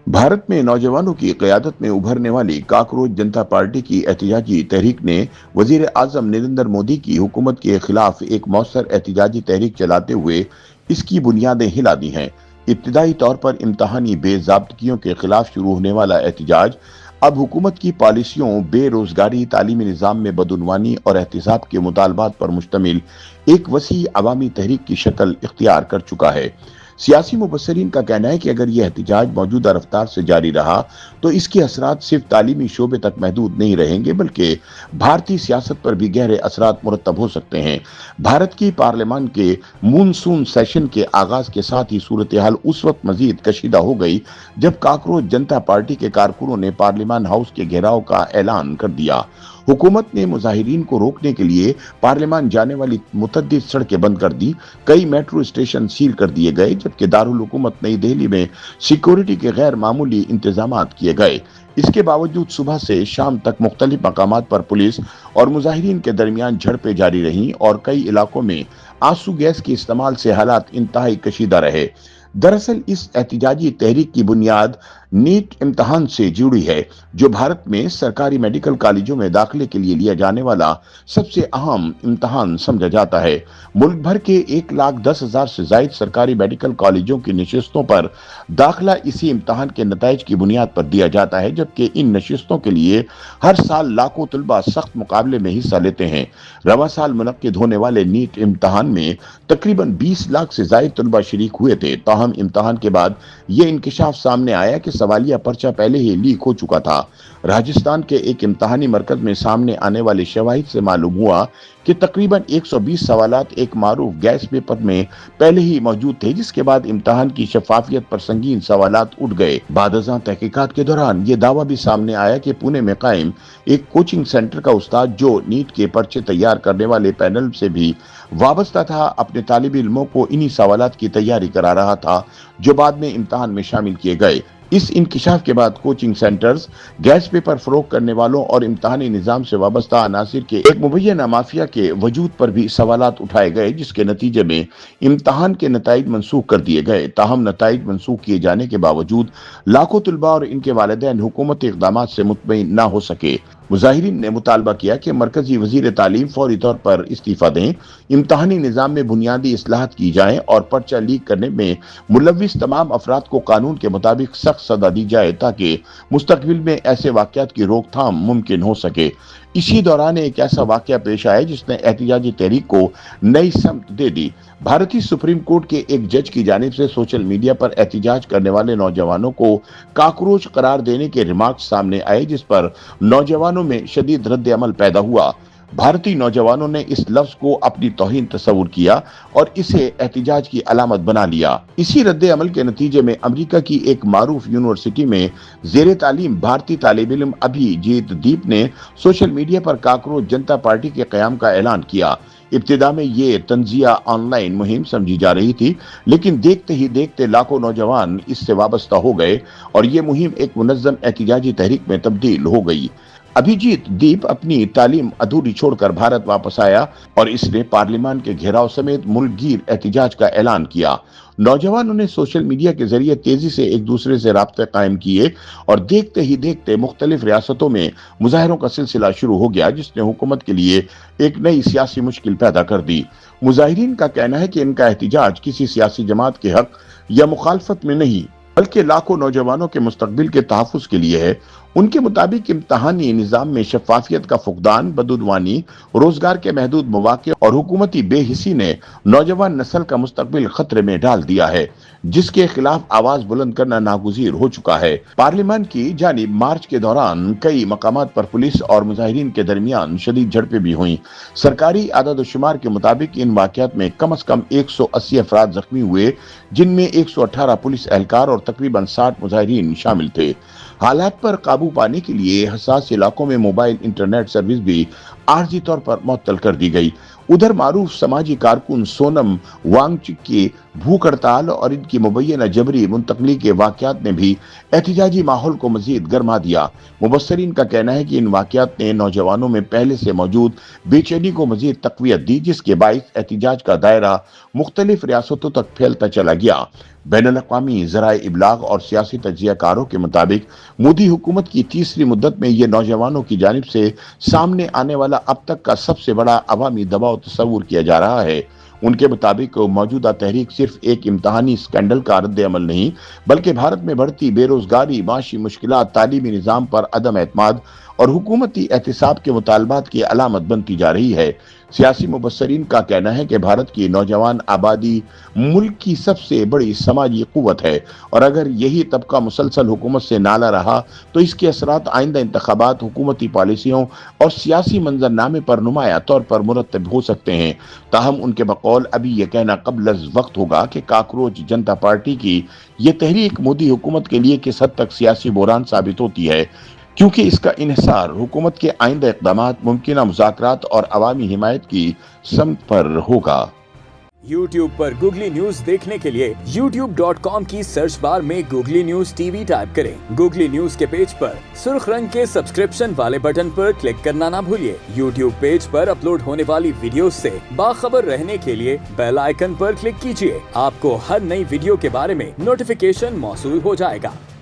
भारत में नौजवानों की क़यादत में उभरने वाली काकरोच जनता पार्टी की एहतिजाजी तहरीक ने वजीर आजम नरेंद्र मोदी की हुकूमत के खिलाफ एक मौसर एहतिजाजी तहरीक चलाते हुए इसकी बुनियादें हिला दी हैं। इब्तिदाई तौर पर इम्तहानी बेज़ाब्तगियों के खिलाफ शुरू होने वाला एहतिजाज अब हुकूमत की पॉलिसियों, बेरोजगारी, तालीमी निज़ाम में बदउनवानी और एहतिसाब के मुतालबात पर मुश्तमिल एक वसी अवामी तहरीक की शक्ल इख्तियार कर चुका है। सियासी मुबस्सिरीन का कहना है कि अगर यह एहतिजाज मौजूदा रफ्तार से जारी रहा तो इसके असरात सिर्फ तालीमी शोबे तक महदूद नहीं रहेंगे बल्कि भारतीय सियासत पर भी गहरे असरात मुरतब हो सकते हैं। भारत की पार्लियामान के मानसून सेशन के आगाज के साथ ही सूरत हाल उस वक्त मजीद कशीदा हो गई जब काकरोच जनता पार्टी के कारकुनों ने पार्लियामान हाउस के घेराव का ऐलान कर दिया। हुकूमत ने मुजाहिरीन को रोकने के लिए पार्लियामान जाने वाली मुतअद्दिद सड़कें बंद कर दी, कई मेट्रो स्टेशन सील कर दिए गए, जबकि दारुल हुकूमत नई दिल्ली में सिक्योरिटी के गैर मामूली इंतजामात किए गए। इसके बावजूद सुबह से शाम तक मुख्तलिफ मकामात पर पुलिस और मुजाहिरीन के दरमियान झड़पें जारी रहीं और कई इलाकों में आंसू गैस के इस्तेमाल से हालात इंतहाई कशीदा रहे। दरअसल इस एहतिजाजी तहरीक की बुनियाद नीट इम्तहान से जुड़ी है, जो भारत में सरकारी मेडिकल कॉलेजों में दाखिले के लिए लिया जाने वाला सबसे अहम इम्तहान समझा जाता है। मुल्क भर के 1,10,000 से ज्यादा सरकारी मेडिकल कॉलेजों की नशिस्तों पर दाखिला इसी इम्तहान के नताइज की बुनियाद पर दिया जाता है, जबकि इन नशिस्तों के लिए हर साल लाखों तलबा सख्त मुकाबले में हिस्सा लेते हैं। रवा साल मुनक्किद होने वाले नीट इम्तहान में तकरीबन 20 लाख से ज्यादा तलबा शरीक हुए थे। ताहम इम्तहान के बाद यह इंकिशाफ सामने आया कि सवालिया पर्चा पहले ही लीक हो चुका था। राजस्थान के एक इम्तहानी मरकज में सामने आने वाले शवाहिद से मालूम हुआ कि तकरीबन 120 सवालात एक मारूफ गैस पेपर में पहले ही मौजूद थे, जिसके बाद इम्तहान की शफाफियत पर संगीन सवालात उठ गए। बादशाह तहकीकात के दौरान ये दावा भी सामने आया कि पुणे में कायम एक कोचिंग सेंटर का उस्ताद, जो नीट के पर्चे तैयार करने वाले पैनल से भी वाबस्ता था, अपने तालिब इल्मों को इन्हीं सवालात की तैयारी करा रहा था जो बाद में इम्तहान में शामिल किए गए। इस इंकिशाफ के बाद कोचिंग सेंटर्स, गैस पेपर फरोख्त करने वालों और इम्तहानी निजाम से वाबस्ता अनासिर के एक मुबैना माफिया के वजूद पर भी सवालात उठाए गए, जिसके नतीजे में इम्तहान के नताइज मनसूख कर दिए गए। ताहम नताइज मनसूख किए जाने के बावजूद लाखों तलबा और इनके वालिदैन हुकूमती इक़दामात से मुतमईन ना हो सके। मुजाहिरीन ने मुतालबा किया कि मरकजी वजीर तालीम फौरी तौर पर इस्तीफा दें, इम्तहानी निज़ाम में बुनियादी इस्लाहत की जाए और पर्चा लीक करने में मुलव्विस तमाम अफराद को कानून के मुताबिक सख्त सजा दी जाए, ताकि मुस्तकबिल में ऐसे वाक़यात की रोकथाम मुमकिन हो सके। इसी दौरान एक ऐसा वाक़या पेश आया जिसने एहतिजाजी तहरीक को नई समत दे दी। भारतीय सुप्रीम कोर्ट के एक जज की जानिब से सोशल मीडिया पर एहतिजाज करने वाले नौजवानों को काकरोच करार देने के रिमार्क्स सामने आए, जिस पर नौजवानों में शदीद रद्द अमल पैदा हुआ। भारतीय नौजवानों ने इस लफ्ज को अपनी तौहीन तस्वुर किया और इसे एहतिजाज की अलामत बना लिया। इसी रद्द अमल के नतीजे में अमेरिका की एक मारूफ यूनिवर्सिटी में जेर तालीम भारतीय तालिब इल्म अभिजीत दीप ने सोशल मीडिया पर काकरोच जनता पार्टी के क़याम का ऐलान किया। इब्तिदा में ये तंजिया ऑनलाइन मुहिम समझी जा रही थी, लेकिन देखते ही देखते लाखों नौजवान इससे वाबस्ता हो गए और ये मुहिम एक मुनज़्ज़म एहतिजाजी तहरीक में तब्दील हो गई। अभिजीत दीप अपनी तालीम अधूरी छोड़कर भारत वापस आया और इसने पार्लियामान के घेराव समेत मुल्कगीर एहतिजाज का ऐलान किया। नौजवानों ने सोशल मीडिया के जरिए तेजी से एक दूसरे से राब्ते कायम किए और देखते ही देखते मुख्तलिफ रियासतों में मुजाहरों का सिलसिला शुरू हो गया, जिसने हुकूमत के लिए एक नई सियासी मुश्किल पैदा कर दी। मुजाहिरीन का कहना है कि इनका एहतिजाज किसी सियासी जमात के हक या मुखालफत में नहीं, बल्कि लाखों नौजवानों के मुस्तकबिल के तहफ़्फ़ुज़ के लिए है। उनके मुताबिक इम्तहानी निज़ाम में शफाफियत का फुकदान, बदउनवानी, रोजगार के महदूद मौक़े और हुकूमती बेहिसी ने नौजवान नस्ल का मुस्तकबिल खतरे में डाल दिया है, जिसके खिलाफ आवाज बुलंद करना नागुज़ीर हो चुका है। पार्लियामान की जानिब मार्च के दौरान कई मकामात पर पुलिस और मुजाहिरीन के दरमियान शदीद झड़पें भी हुई। सरकारी आदद शुमार के मुताबिक इन वाक़यात में कम अज कम 180 अफराद जख्मी हुए, जिनमें 118 पुलिस एहलकार और तकरीबन 60 मुजाहिरीन शामिल थे। हालात पर काबू पाने के लिए हसास इलाकों में मोबाइल इंटरनेट सर्विस भी आर्जी तौर पर मुअत्तल कर दी गई। उधर मारूफ समाजी कारकुन सोनम वांगचुक की भूख हड़ताल और इनकी मुबैना जबरी मुंतकली के वाकयात ने भी एहतिजाजी माहौल को मजीद गर्मा दिया। मुबस्सरीन का कहना है कि इन वाकयात ने नौजवानों में पहले से मौजूद बेचैनी को मजीद तकवीत दी, जिसके बाइस एहतिजाज का दायरा मुख्तलिफ रियासतों तक फैलता चला गया। बैनुल-अक़वामी ज़राए इबलाग और सियासी तज्ज़ियाकारों के मुताबिक मोदी हुकूमत की तीसरी मुद्दत में ये नौजवानों की जानिब से सामने आने वाला अब तक का सबसे बड़ा अवामी दबाव तस्वुर किया जा रहा है। उनके मुताबिक मौजूदा तहरीक सिर्फ एक इम्तहानी स्कैंडल का रद्द अमल नहीं, बल्कि भारत में बढ़ती बेरोजगारी, माशी मुश्किलात, तालीमी निज़ाम पर अदम एतमाद और हुकूमती एहतिसाब के मुतालबात की अलामत बनती जा रही है। सियासी मुबस्सरीन का कहना है कि भारत की नौजवान आबादी मुल्क की सबसे बड़ी समाजी कुव्वत है और अगर यही तबका मुसलसल हुकूमत से नाला रहा तो इसके असरात आइंदा इंतखाबात, हुकूमती पॉलिसियों और सियासी मंजरनामे पर नुमाया तौर पर मुरतब हो सकते हैं। ताहम उनके बकौल अभी यह कहना कब्ल वक्त होगा कि काकरोच जनता पार्टी की यह तहरीक मोदी हुकूमत के लिए किस हद तक सियासी बुहरान साबित होती है, क्योंकि इसका इन्हिसार हुकूमत के आइंदा इक़दामात, मुमकिना मुज़ाकरात और अवामी हिमायत की समत पर होगा। YouTube पर गूगली न्यूज देखने के लिए youtube.com की सर्च बार में गूगली न्यूज टीवी टाइप करें। गूगली न्यूज के पेज पर सुर्ख रंग के सब्सक्रिप्शन वाले बटन पर क्लिक करना ना भूलिए। YouTube पेज पर अपलोड होने वाली वीडियो से बाखबर रहने के लिए बेल आइकन पर क्लिक कीजिए। आपको हर नई वीडियो के बारे में नोटिफिकेशन मौसूल हो जाएगा।